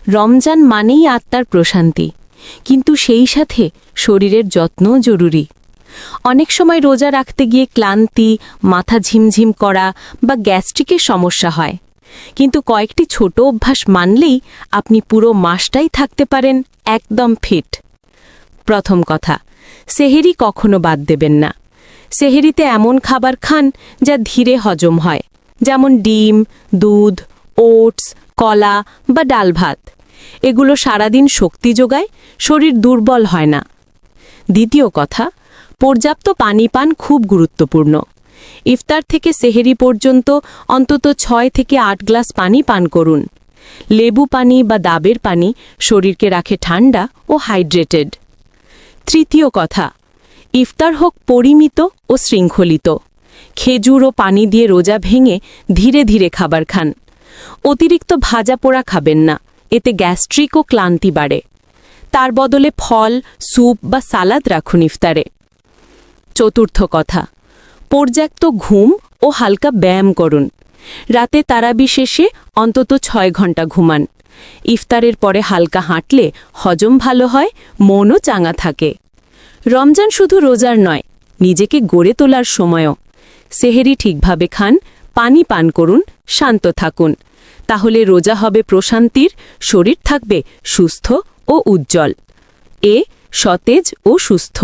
রমজান মানেই আত্মার প্রশান্তি, কিন্তু সেই সাথে শরীরের যত্নও জরুরি। অনেক সময় রোজা রাখতে গিয়ে ক্লান্তি, মাথা ঝিমঝিম করা বা গ্যাস্ট্রিকের সমস্যা হয়, কিন্তু কয়েকটি ছোট অভ্যাস মানলেই আপনি পুরো মাসটাই থাকতে পারেন একদম ফিট। প্রথম কথা, সেহেরি কখনো বাদ দেবেন না। সেহেরিতে এমন খাবার খান যা ধীরে হজম হয়, যেমন ডিম, দুধ, ওটস, কলা বা ডাল ভাত। এগুলো সারাদিন শক্তি যোগায়, শরীর দুর্বল হয় না। দ্বিতীয় কথা, পর্যাপ্ত পানি পান খুব গুরুত্বপূর্ণ। ইফতার থেকে সেহেরি পর্যন্ত অন্তত 6 থেকে 8 গ্লাস পানি পান করুন। লেবু পানি বা ডাবের পানি শরীরকে রাখে ঠান্ডা ও হাইড্রেটেড। তৃতীয় কথা, ইফতার হোক পরিমিত ও শৃঙ্খলিত। খেজুর ও পানি দিয়ে রোজা ভেঙে ধীরে ধীরে খাবার খান। অতিরিক্ত ভাজা পোড়া খাবেন না, এতে গ্যাস্ট্রিক ও ক্লান্তি বাড়ে। তার বদলে ফল, স্যুপ বা সালাদ রাখুন ইফতারে। চতুর্থ কথা, পর্যাপ্ত ঘুম ও হালকা ব্যায়াম করুন। রাতে তারাবি শেষে অন্তত 6 ঘন্টা ঘুমান। ইফতারের পরে হালকা হাঁটলে হজম ভালো হয়, মনও চাঙা থাকে। রমজান শুধু রোজার নয়, নিজেকে গড়ে তোলার সময়ও। সেহেরি ঠিকভাবে খান, পানি পান করুন, শান্ত থাকুন। তাহলে রোজা হবে প্রশান্তির, শরীর থাকবে সুস্থ ও উজ্জ্বল। সতেজ ও সুস্থ।